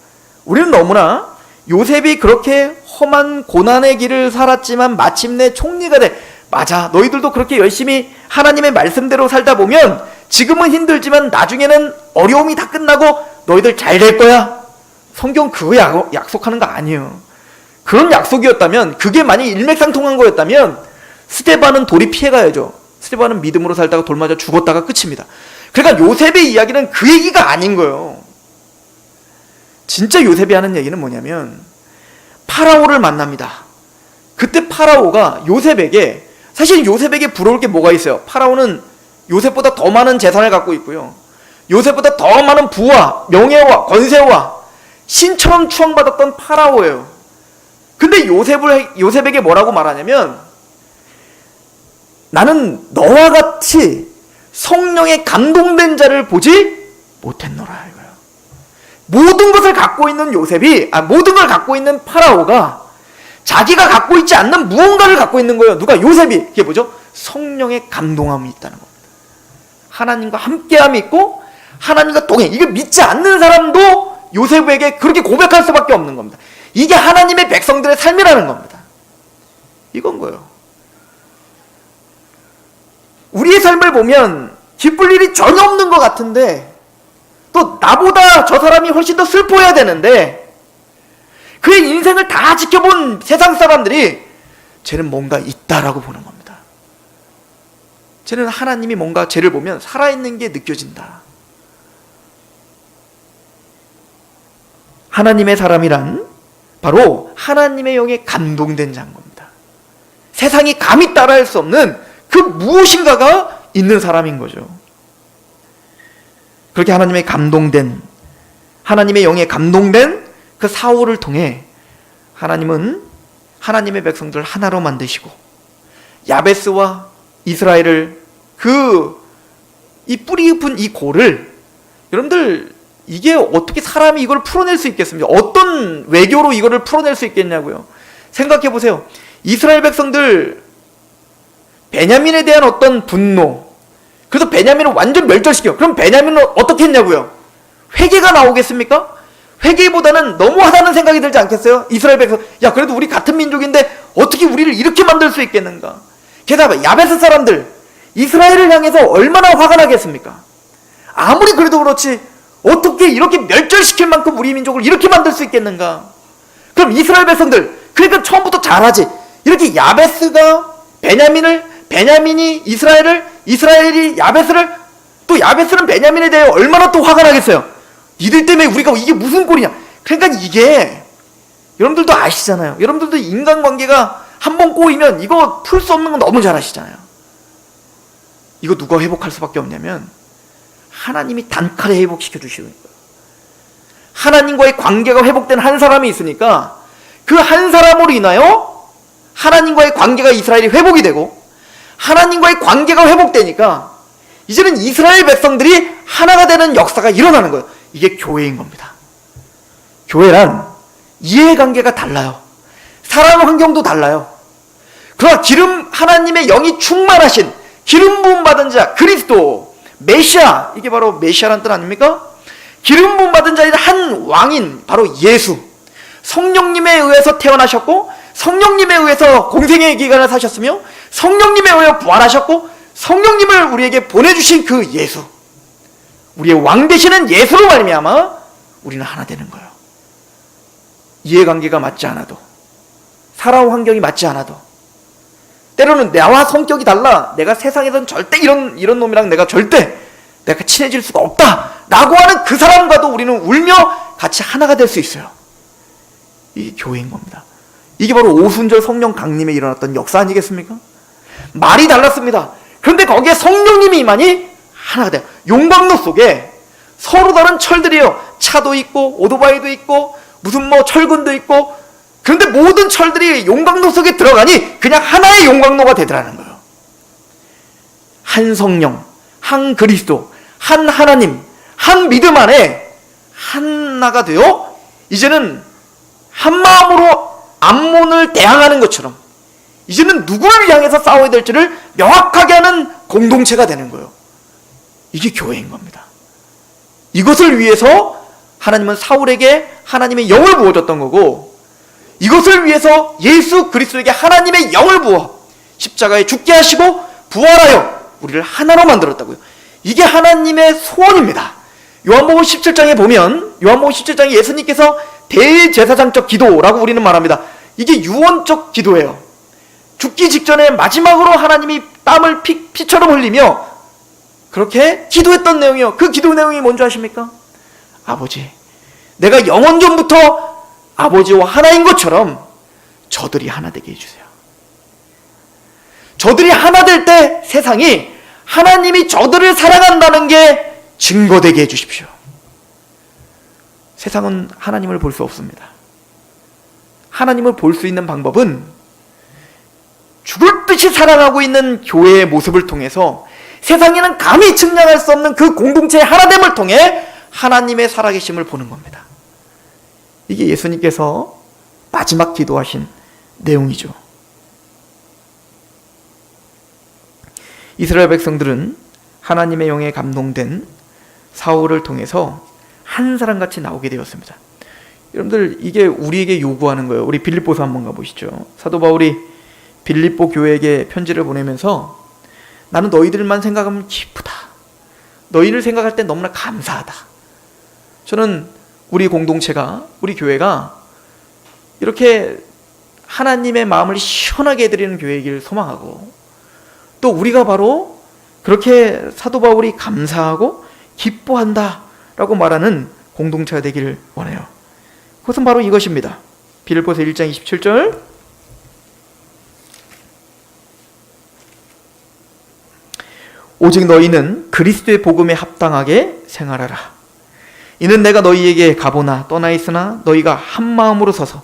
A: 우리는 너무나 요셉이 그렇게 험한 고난의 길을 살았지만 마침내 총리가 돼. 맞아, 너희들도 그렇게 열심히 하나님의 말씀대로 살다 보면 지금은 힘들지만 나중에는 어려움이 다 끝나고 너희들 잘 될 거야. 성경 그거 약속하는 거 아니에요. 그런 약속이었다면, 그게 만약 일맥상통한 거였다면 스데반은 돌이 피해가야죠. 스데반은 믿음으로 살다가 돌 맞아 죽었다가 끝입니다. 그러니까 요셉의 이야기는 그 얘기가 아닌 거예요. 진짜 요셉이 하는 얘기는 뭐냐면 파라오를 만납니다. 그때 파라오가 요셉에게, 사실 요셉에게 부러울 게 뭐가 있어요? 파라오는 요셉보다 더 많은 재산을 갖고 있고요, 요셉보다 더 많은 부와 명예와 권세와 신처럼 추앙받았던 파라오예요. 근데 요셉에게 뭐라고 말하냐면 나는 너와 같이 성령에 감동된 자를 보지 못했노라 이거예요. 모든 것을 갖고 있는 모든 걸 갖고 있는 파라오가 자기가 갖고 있지 않는 무언가를 갖고 있는 거예요. 누가? 요셉이. 이게 뭐죠? 성령의 감동함이 있다는 겁니다. 하나님과 함께함이 있고 하나님과 동행. 이걸 믿지 않는 사람도 요셉에게 그렇게 고백할 수밖에 없는 겁니다. 이게 하나님의 백성들의 삶이라는 겁니다. 이건 거예요. 우리의 삶을 보면 기쁠 일이 전혀 없는 것 같은데 또 나보다 저 사람이 훨씬 더 슬퍼해야 되는데 그의 인생을 다 지켜본 세상 사람들이 쟤는 뭔가 있다라고 보는 겁니다. 쟤는 하나님이 뭔가 쟤를 보면 살아있는 게 느껴진다. 하나님의 사람이란 바로 하나님의 영에 감동된 자인 겁니다. 세상이 감히 따라할 수 없는 그 무엇인가가 있는 사람인 거죠. 그렇게 하나님의 영에 감동된 그 사울을 통해 하나님은 하나님의 백성들을 하나로 만드시고 야베스와 이스라엘을 이 뿌리 깊은 이 고를, 여러분들 이게 어떻게 사람이 이걸 풀어낼 수 있겠습니까? 어떤 외교로 이거를 풀어낼 수 있겠냐고요. 생각해 보세요. 이스라엘 백성들 베냐민에 대한 어떤 분노, 그래서 베냐민을 완전 멸절시켜. 그럼 베냐민은 어떻게 했냐고요? 회개가 나오겠습니까? 회개보다는 너무하다는 생각이 들지 않겠어요? 이스라엘 백성, 야 그래도 우리 같은 민족인데 어떻게 우리를 이렇게 만들 수 있겠는가? 게다가 야베스 사람들 이스라엘을 향해서 얼마나 화가 나겠습니까? 아무리 그래도 그렇지 어떻게 이렇게 멸절시킬 만큼 우리 민족을 이렇게 만들 수 있겠는가? 그럼 이스라엘 백성들, 그러니까 처음부터 잘하지. 이렇게 야베스가 베냐민이 이스라엘이 야베스를, 또 야베스는 베냐민에 대해 얼마나 또 화가 나겠어요. 이들 때문에 우리가 이게 무슨 꼴이냐. 그러니까 이게 여러분들도 아시잖아요. 여러분들도 인간관계가 한번 꼬이면 이거 풀 수 없는 건 너무 잘 아시잖아요. 이거 누가 회복할 수밖에 없냐면 하나님이 단칼에 회복시켜 주시는 거예요. 하나님과의 관계가 회복된 한 사람이 있으니까 그 한 사람으로 인하여 하나님과의 관계가 이스라엘이 회복이 되고, 하나님과의 관계가 회복되니까 이제는 이스라엘 백성들이 하나가 되는 역사가 일어나는 거예요. 이게 교회인 겁니다. 교회란 이해관계가 달라요. 사람 환경도 달라요. 그러나 하나님의 영이 충만하신 기름 부음 받은 자, 그리스도, 메시아, 이게 바로 메시아란 뜻 아닙니까? 기름 부음 받은 자인 한 왕인 바로 예수, 성령님에 의해서 태어나셨고, 성령님에 의해서 공생의 기간을 사셨으며, 성령님에 의해 부활하셨고, 성령님을 우리에게 보내주신 그 예수, 우리의 왕 되시는 예수로 말미암아 우리는 하나 되는 거예요. 이해관계가 맞지 않아도, 살아온 환경이 맞지 않아도, 때로는 나와 성격이 달라, 내가 세상에선 절대 이런 놈이랑 내가 친해질 수가 없다 라고 하는 그 사람과도 우리는 울며 같이 하나가 될 수 있어요. 이게 교회인 겁니다. 이게 바로 오순절 성령 강림에 일어났던 역사 아니겠습니까? 말이 달랐습니다. 그런데 거기에 성령님이 임하니 하나가 돼요. 용광로 속에 서로 다른 철들이에요. 차도 있고 오토바이도 있고 무슨 철근도 있고, 그런데 모든 철들이 용광로 속에 들어가니 그냥 하나의 용광로가 되더라는 거예요. 한 성령, 한 그리스도, 한 하나님, 한 믿음 안에 하나가 되어 이제는 한 마음으로 암몬을 대항하는 것처럼 이제는 누구를 향해서 싸워야 될지를 명확하게 하는 공동체가 되는 거예요. 이게 교회인 겁니다. 이것을 위해서 하나님은 사울에게 하나님의 영을 부어줬던 거고, 이것을 위해서 예수 그리스도에게 하나님의 영을 부어 십자가에 죽게 하시고 부활하여 우리를 하나로 만들었다고요. 이게 하나님의 소원입니다. 요한복음 17장에 보면, 요한복음 17장에 예수님께서 대제사장적 기도라고 우리는 말합니다. 이게 유언적 기도예요. 죽기 직전에 마지막으로 하나님이 땀을 피처럼 흘리며 그렇게 기도했던 내용이요. 그 기도 내용이 뭔지 아십니까? 아버지, 내가 영원전부터 아버지와 하나인 것처럼 저들이 하나 되게 해주세요. 저들이 하나 될 때 세상이 하나님이 저들을 사랑한다는 게 증거되게 해주십시오. 세상은 하나님을 볼 수 없습니다. 하나님을 볼 수 있는 방법은 죽을 듯이 사랑하고 있는 교회의 모습을 통해서, 세상에는 감히 측량할 수 없는 그 공동체의 하나됨을 통해 하나님의 살아계심을 보는 겁니다. 이게 예수님께서 마지막 기도하신 내용이죠. 이스라엘 백성들은 하나님의 영에 감동된 사울을 통해서 한 사람같이 나오게 되었습니다. 여러분들, 이게 우리에게 요구하는 거예요. 우리 빌립보서 한번 가보시죠. 사도 바울이 빌립보 교회에게 편지를 보내면서 나는 너희들만 생각하면 기쁘다. 너희를 생각할 때 너무나 감사하다. 저는 우리 공동체가, 우리 교회가 이렇게 하나님의 마음을 시원하게 해드리는 교회이길 소망하고, 또 우리가 바로 그렇게 사도 바울이 감사하고 기뻐한다 라고 말하는 공동체가 되기를 원해요. 그것은 바로 이것입니다. 빌립보서 1장 27절, 오직 너희는 그리스도의 복음에 합당하게 생활하라. 이는 내가 너희에게 가보나 떠나 있으나 너희가 한 마음으로 서서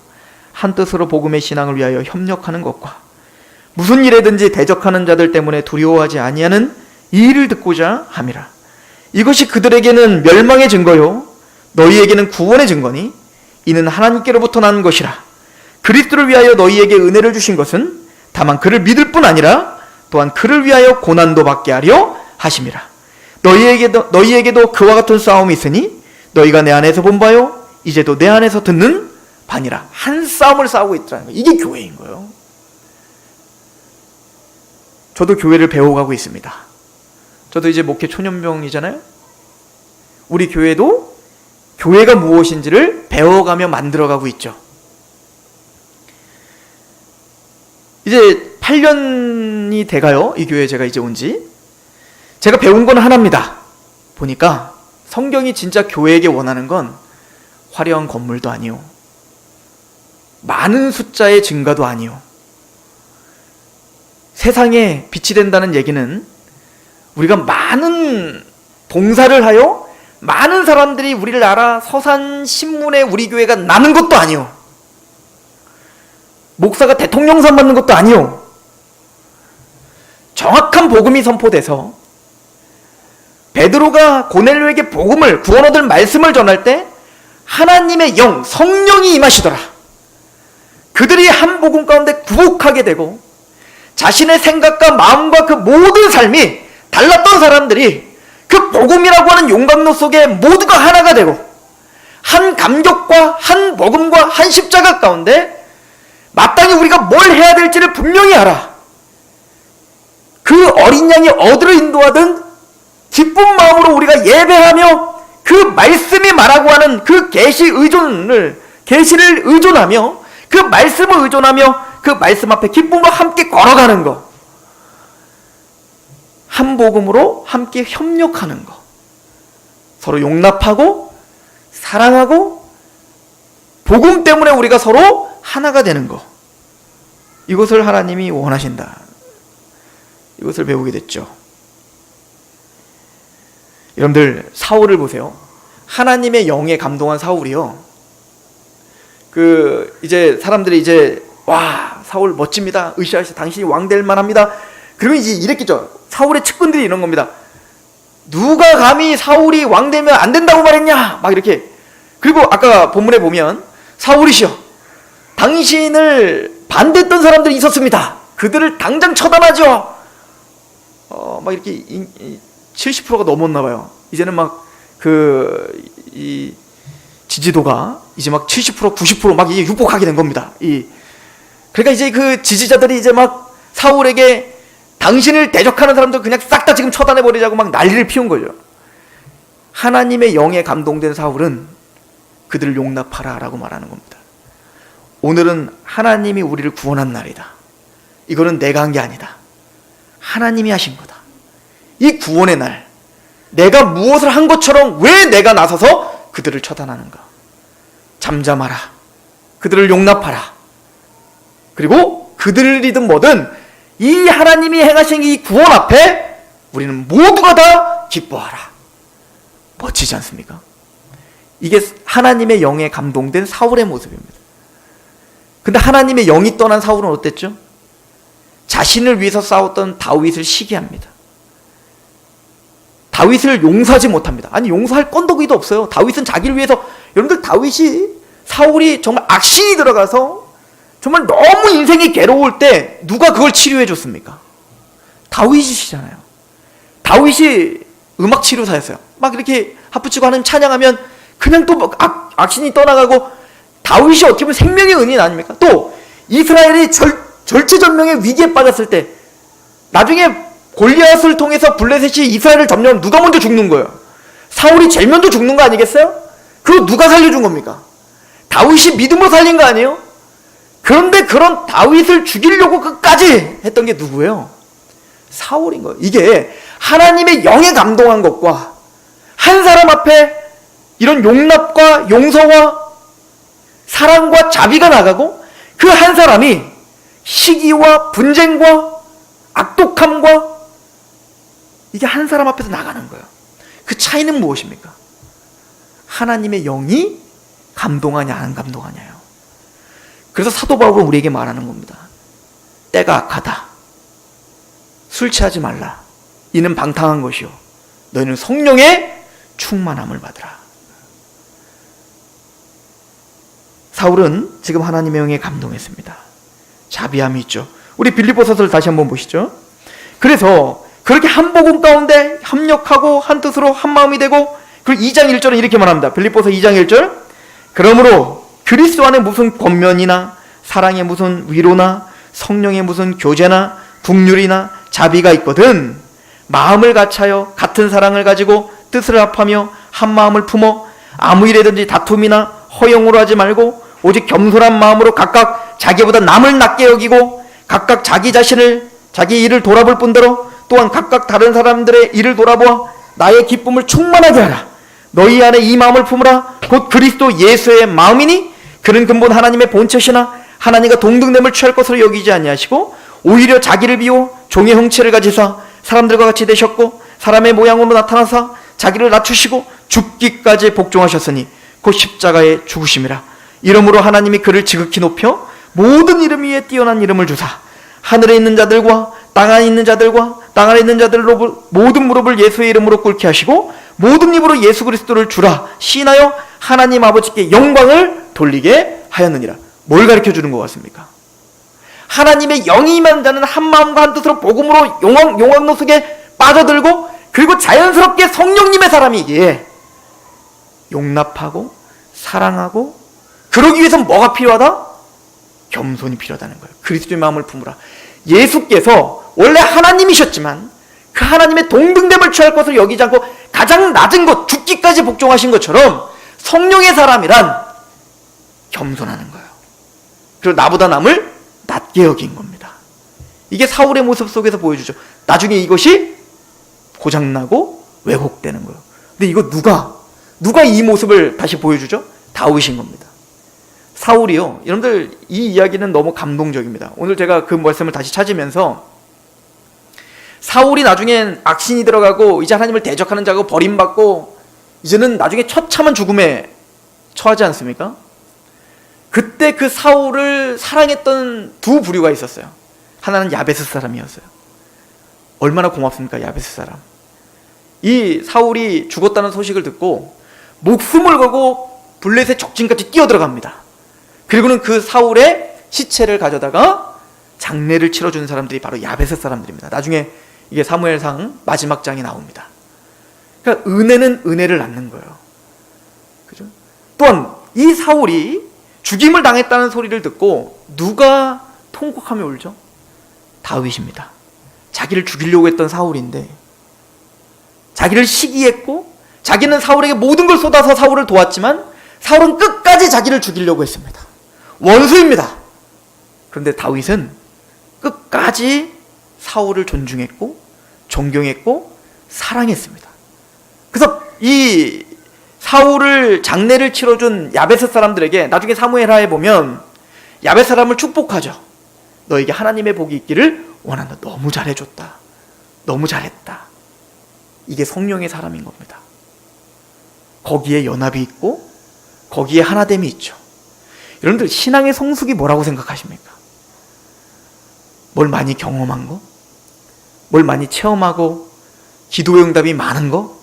A: 한 뜻으로 복음의 신앙을 위하여 협력하는 것과 무슨 일에든지 대적하는 자들 때문에 두려워하지 아니하는 이 일을 듣고자 함이라. 이것이 그들에게는 멸망의 증거요 너희에게는 구원의 증거니 이는 하나님께로부터 난 것이라. 그리스도를 위하여 너희에게 은혜를 주신 것은 다만 그를 믿을 뿐 아니라 또한 그를 위하여 고난도 받게 하려 하심이라. 너희에게도 그와 같은 싸움이 있으니 너희가 내 안에서 본 바요 이제도 내 안에서 듣는 바니라. 한 싸움을 싸우고 있다는 거예요. 이게 교회인 거예요. 저도 교회를 배워가고 있습니다. 저도 이제 목회 초년병이잖아요. 우리 교회도 교회가 무엇인지를 배워가며 만들어가고 있죠. 이제 8년이 돼가요. 이 교회에 제가 이제 온지. 제가 배운 건 하나입니다. 보니까 성경이 진짜 교회에게 원하는 건 화려한 건물도 아니요, 많은 숫자의 증가도 아니요, 세상에 빛이 된다는 얘기는 우리가 많은 봉사를 하여 많은 사람들이 우리를 알아 서산 신문에 우리 교회가 나는 것도 아니요. 목사가 대통령상 받는 것도 아니요. 정확한 복음이 선포돼서 베드로가 고넬료에게 복음을, 구원 얻을 말씀을 전할 때 하나님의 영, 성령이 임하시더라. 그들이 한 복음 가운데 구복하게 되고 자신의 생각과 마음과 그 모든 삶이 달랐던 사람들이 그 복음이라고 하는 용광로 속에 모두가 하나가 되고 한 감격과 한 복음과 한 십자가 가운데 마땅히 우리가 뭘 해야 될지를 분명히 알아. 그 어린 양이 어디로 인도하든 기쁜 마음으로 우리가 예배하며 그 말씀이 말하고 하는 그 계시를 의존하며 그 말씀을 의존하며 그 말씀 앞에 기쁨으로 함께 걸어가는 거, 한 복음으로 함께 협력하는 거, 서로 용납하고 사랑하고 복음 때문에 우리가 서로 하나가 되는 거, 이것을 하나님이 원하신다. 이것을 배우게 됐죠. 여러분들, 사울을 보세요. 하나님의 영에 감동한 사울이요, 이제 사람들이 와, 사울 멋집니다. 으쌰으쌰, 당신이 왕 될 만합니다. 그러면 이제 이랬겠죠. 사울의 측근들이 이런 겁니다. 누가 감히 사울이 왕 되면 안 된다고 말했냐? 막 이렇게. 그리고 아까 본문에 보면 사울이시여, 당신을 반대했던 사람들이 있었습니다. 그들을 당장 처단하죠. 막 이렇게 70%가 넘었나 봐요. 이제는 막 이 지지도가 이제 막 70%, 90% 막 이게 육박하게 된 겁니다. 그러니까 이제 그 지지자들이 이제 막 사울에게 당신을 대적하는 사람들 그냥 싹 다 지금 처단해버리자고 막 난리를 피운 거죠. 하나님의 영에 감동된 사울은 그들을 용납하라 라고 말하는 겁니다. 오늘은 하나님이 우리를 구원한 날이다. 이거는 내가 한 게 아니다. 하나님이 하신 거다. 이 구원의 날, 내가 무엇을 한 것처럼 왜 내가 나서서 그들을 처단하는가? 잠잠하라. 그들을 용납하라. 그리고 그들이든 뭐든 이 하나님이 행하신 이 구원 앞에 우리는 모두가 다 기뻐하라. 멋지지 않습니까? 이게 하나님의 영에 감동된 사울의 모습입니다. 근데 하나님의 영이 떠난 사울은 어땠죠? 자신을 위해서 싸웠던 다윗을 시기합니다. 다윗을 용서하지 못합니다. 아니, 용서할 건더기도 없어요. 다윗은 자기를 위해서, 여러분들, 사울이 정말 악신이 들어가서 정말 너무 인생이 괴로울 때 누가 그걸 치료해 줬습니까? 다윗이시잖아요. 다윗이 음악 치료사였어요. 막 이렇게 하프치고 하는 찬양하면 그냥 또 악신이 떠나가고, 다윗이 어떻게 보면 생명의 은인 아닙니까? 또 이스라엘이 절체절명의 위기에 빠졌을 때 나중에 골리앗을 통해서 블레셋이 이스라엘을 점령하면 누가 먼저 죽는 거예요? 사울이 제일 먼저 죽는 거 아니겠어요? 그거 누가 살려준 겁니까? 다윗이 믿음으로 살린 거 아니에요? 그런데 그런 다윗을 죽이려고 끝까지 했던 게 누구예요? 사울인 거예요. 이게 하나님의 영에 감동한 것과 한 사람 앞에 이런 용납과 용서와 사랑과 자비가 나가고 그 한 사람이 시기와 분쟁과 악독함과 이게 한 사람 앞에서 나가는 거예요. 그 차이는 무엇입니까? 하나님의 영이 감동하냐 안 감동하냐요. 그래서 사도 바울은 우리에게 말하는 겁니다. 때가 악하다. 술 취하지 말라. 이는 방탕한 것이요 너희는 성령의 충만함을 받으라. 사울은 지금 하나님의 영에 감동했습니다. 자비함이 있죠. 우리 빌립보서를 다시 한번 보시죠. 그래서 그렇게 한 복음 가운데 협력하고 한 뜻으로 한 마음이 되고, 그리고 2장 1절은 이렇게 말합니다. 빌립보서 2장 1절. 그러므로 그리스도 안에 무슨 권면이나 사랑에 무슨 위로나 성령의 무슨 교제나 국률이나 자비가 있거든 마음을 같이하여 같은 사랑을 가지고 뜻을 합하며 한 마음을 품어 아무 일에든지 다툼이나 허영으로 하지 말고 오직 겸손한 마음으로 각각 자기보다 남을 낮게 여기고 각각 자기 자신을 자기 일을 돌아볼 뿐더러 또한 각각 다른 사람들의 일을 돌아보아 나의 기쁨을 충만하게 하라. 너희 안에 이 마음을 품으라. 곧 그리스도 예수의 마음이니 그는 근본 하나님의 본체시나 하나님과 동등됨을 취할 것으로 여기지 아니하시고 오히려 자기를 비워 종의 형체를 가지사 사람들과 같이 되셨고 사람의 모양으로 나타나사 자기를 낮추시고 죽기까지 복종하셨으니 곧 십자가에 죽으심이라. 이러므로 하나님이 그를 지극히 높여 모든 이름 위에 뛰어난 이름을 주사 하늘에 있는 자들과 땅 안에 있는 자들과 땅 아래 있는 자들로 모든 무릎을 예수의 이름으로 꿇게 하시고 모든 입으로 예수 그리스도를 주라 시인하여 하나님 아버지께 영광을 돌리게 하였느니라. 뭘 가르쳐 주는 것 같습니까? 하나님의 영이 임한 자는 한 마음과 한 뜻으로 복음으로 용왕로 속에 빠져들고, 그리고 자연스럽게 성령님의 사람이기에 용납하고 사랑하고, 그러기 위해서는 뭐가 필요하다? 겸손이 필요하다는 거예요. 그리스도의 마음을 품으라. 예수께서 원래 하나님이셨지만 그 하나님의 동등됨을 취할 것을 여기지 않고 가장 낮은 것, 죽기까지 복종하신 것처럼 성령의 사람이란 겸손하는 거예요. 그리고 나보다 남을 낮게 여긴 겁니다. 이게 사울의 모습 속에서 보여주죠. 나중에 이것이 고장나고 왜곡되는 거예요. 근데 이거 누가 이 모습을 다시 보여주죠? 다윗인 겁니다. 사울이요, 여러분들 이 이야기는 너무 감동적입니다. 오늘 제가 그 말씀을 다시 찾으면서 사울이 나중엔 악신이 들어가고 이제 하나님을 대적하는 자고 버림받고 이제는 나중에 처참한 죽음에 처하지 않습니까? 그때 그 사울을 사랑했던 두 부류가 있었어요. 하나는 야베스 사람이었어요. 얼마나 고맙습니까, 야베스 사람. 이 사울이 죽었다는 소식을 듣고 목숨을 걸고 블레셋 적진까지 뛰어들어갑니다. 그리고는 그 사울의 시체를 가져다가 장례를 치러주는 사람들이 바로 야베스 사람들입니다. 나중에 이게 사무엘상 마지막 장에 나옵니다. 그러니까 은혜는 은혜를 낳는 거예요. 그죠? 또한 이 사울이 죽임을 당했다는 소리를 듣고 누가 통곡하며 울죠? 다윗입니다. 자기를 죽이려고 했던 사울인데 자기를 시기했고 자기는 사울에게 모든 걸 쏟아서 사울을 도왔지만 사울은 끝까지 자기를 죽이려고 했습니다. 원수입니다. 그런데 다윗은 끝까지 사울을 존중했고 존경했고 사랑했습니다. 그래서 이 사울을 장례를 치러준 야베스 사람들에게 나중에 사무엘하에 보면 야베스 사람을 축복하죠. 너에게 하나님의 복이 있기를 원한다. 너무 잘해줬다. 너무 잘했다. 이게 성령의 사람인 겁니다. 거기에 연합이 있고 거기에 하나됨이 있죠. 여러분들 신앙의 성숙이 뭐라고 생각하십니까? 뭘 많이 경험한 거? 뭘 많이 체험하고 기도의 응답이 많은 거?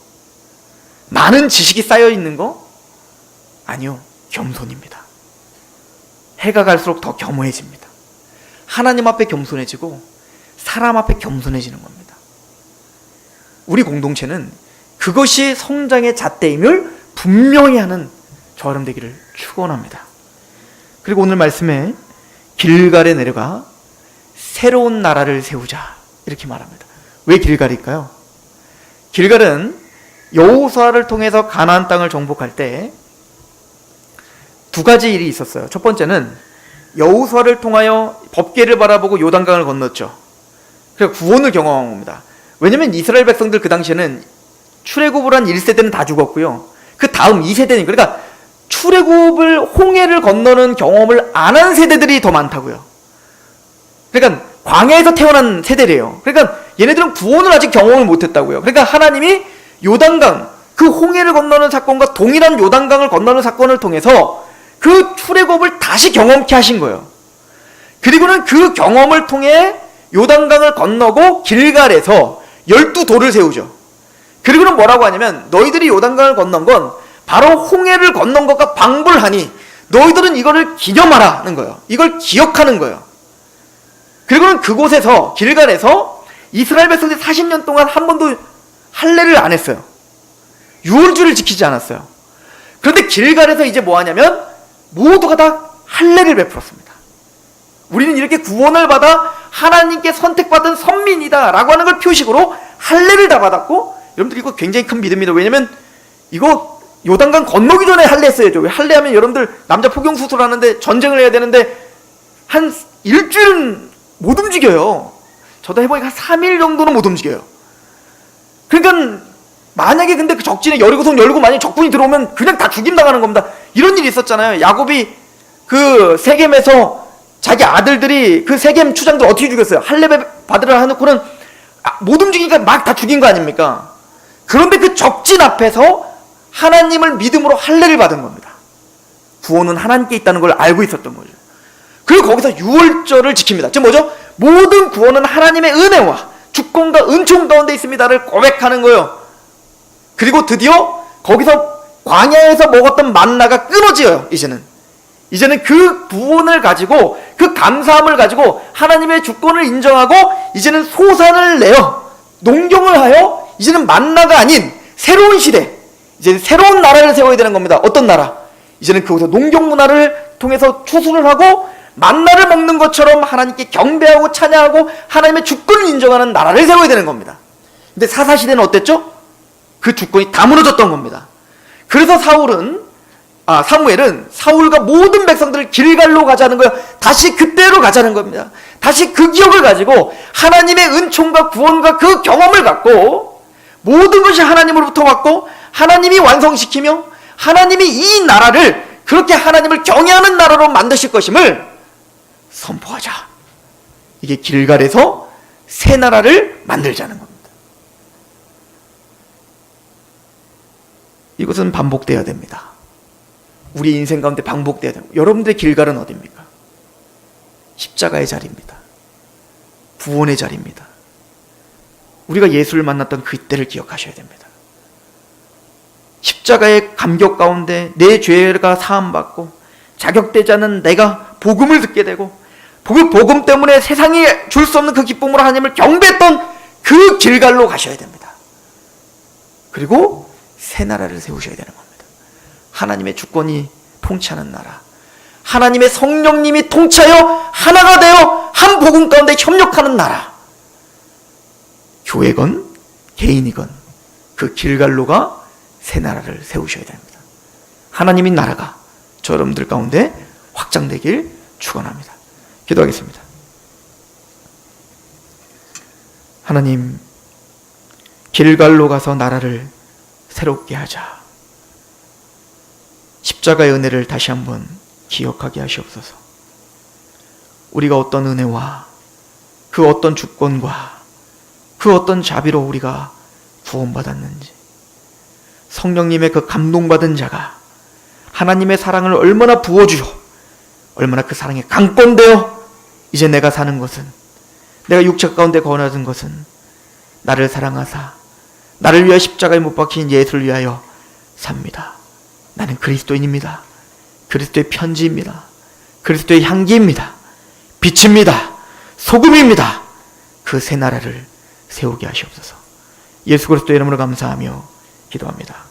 A: 많은 지식이 쌓여 있는 거? 아니요, 겸손입니다. 해가 갈수록 더 겸허해집니다. 하나님 앞에 겸손해지고 사람 앞에 겸손해지는 겁니다. 우리 공동체는 그것이 성장의 잣대임을 분명히 하는 저와 여러분 되기를 축원합니다. 그리고 오늘 말씀에 길갈에 내려가 새로운 나라를 세우자 이렇게 말합니다. 왜 길갈일까요? 길갈은 여호수아를 통해서 가나안 땅을 정복할 때 두 가지 일이 있었어요. 첫 번째는 여호수아를 통하여 법궤를 바라보고 요단강을 건넜죠. 그래서 구원을 경험한 겁니다. 왜냐면 이스라엘 백성들 그 당시에는 출애굽을 한 1세대는 다 죽었고요. 그 다음 2세대는, 그러니까 출애굽을 홍해를 건너는 경험을 안 한 세대들이 더 많다고요. 그러니까 광야에서 태어난 세대래요. 그러니까 얘네들은 구원을 아직 경험을 못했다고요. 그러니까 하나님이 요단강, 그 홍해를 건너는 사건과 동일한 요단강을 건너는 사건을 통해서 그 출애굽을 다시 경험케 하신 거예요. 그리고는 그 경험을 통해 요단강을 건너고 길갈에서 12돌을 세우죠. 그리고는 뭐라고 하냐면 너희들이 요단강을 건넌 건 바로 홍해를 건넌 것과 방불하니 너희들은 이거를 기념하라는 거예요. 이걸 기억하는 거예요. 그리고는 그곳에서 길갈에서 이스라엘 백성들이 40년 동안 한 번도 할례를 안 했어요. 유월주를 지키지 않았어요. 그런데 길갈에서 이제 뭐 하냐면 모두가 다 할례를 베풀었습니다. 우리는 이렇게 구원을 받아 하나님께 선택받은 선민이다 라고 하는 걸 표식으로 할례를 다 받았고, 여러분들 이거 굉장히 큰 믿음입니다. 왜냐면 이거 요단강 건너기 전에 할례 했어야죠. 왜 할례하면 여러분들 남자 포경 수술하는데 전쟁을 해야 되는데 한 일주일은 못 움직여요. 저도 해보니까 한 3일 정도는 못 움직여요. 그러니까 만약에 근데 그 적진에 여리고성 열고 만약에 적군이 들어오면 그냥 다 죽임당하는 겁니다. 이런 일이 있었잖아요. 야곱이 그 세겜에서 자기 아들들이 그 세겜 추장들 어떻게 죽였어요? 할례 받으라 해놓고는 못 움직이니까 막 다 죽인 거 아닙니까? 그런데 그 적진 앞에서 하나님을 믿음으로 할례를 받은 겁니다. 구원은 하나님께 있다는 걸 알고 있었던 거죠. 그리고 거기서 유월절을 지킵니다. 즉 뭐죠? 모든 구원은 하나님의 은혜와 주권과 은총 가운데 있습니다를 고백하는 거예요. 그리고 드디어 거기서 광야에서 먹었던 만나가 끊어져요. 이제는 그 구원을 가지고, 그 감사함을 가지고 하나님의 주권을 인정하고 이제는 소산을 내어 농경을 하여 이제는 만나가 아닌 새로운 시대, 이제 새로운 나라를 세워야 되는 겁니다. 어떤 나라? 이제는 그곳에서 농경 문화를 통해서 추수를 하고 만나를 먹는 것처럼 하나님께 경배하고 찬양하고 하나님의 주권을 인정하는 나라를 세워야 되는 겁니다. 근데 사사시대는 어땠죠? 그 주권이 다 무너졌던 겁니다. 그래서 사무엘은 사울과 모든 백성들을 길갈로 가자는 거예요. 다시 그때로 가자는 겁니다. 다시 그 기억을 가지고 하나님의 은총과 구원과 그 경험을 갖고 모든 것이 하나님으로부터 왔고 하나님이 완성시키며 하나님이 이 나라를 그렇게 하나님을 경외하는 나라로 만드실 것임을 선포하자. 이게 길갈에서 새 나라를 만들자는 겁니다. 이것은 반복돼야 됩니다. 우리 인생 가운데 반복돼야 됩니다. 여러분들의 길갈은 어디입니까? 십자가의 자리입니다. 구원의 자리입니다. 우리가 예수를 만났던 그때를 기억하셔야 됩니다. 십자가의 감격 가운데 내 죄가 사함받고 자격되지 않은 내가 복음을 듣게 되고 그 복음 때문에 세상이 줄 수 없는 그 기쁨으로 하나님을 경배했던 그 길갈로 가셔야 됩니다. 그리고 새 나라를 세우셔야 되는 겁니다. 하나님의 주권이 통치하는 나라, 하나님의 성령님이 통치하여 하나가 되어 한 복음 가운데 협력하는 나라, 교회건 개인이건 그 길갈로가 새 나라를 세우셔야 됩니다. 하나님의 나라가 저 여러분들 가운데 확장되길 축원합니다. 기도하겠습니다. 하나님, 길갈로 가서 나라를 새롭게 하자. 십자가의 은혜를 다시 한번 기억하게 하시옵소서. 우리가 어떤 은혜와 그 어떤 주권과 그 어떤 자비로 우리가 구원받았는지, 성령님의 그 감동받은 자가 하나님의 사랑을 얼마나 부어주어 얼마나 그 사랑에 강권되어 이제 내가 사는 것은, 내가 육체 가운데 거하는 것은 나를 사랑하사 나를 위하여 십자가에 못 박힌 예수를 위하여 삽니다. 나는 그리스도인입니다. 그리스도의 편지입니다. 그리스도의 향기입니다. 빛입니다. 소금입니다. 그 새 나라를 세우게 하시옵소서. 예수 그리스도의 이름으로 감사하며 기도합니다.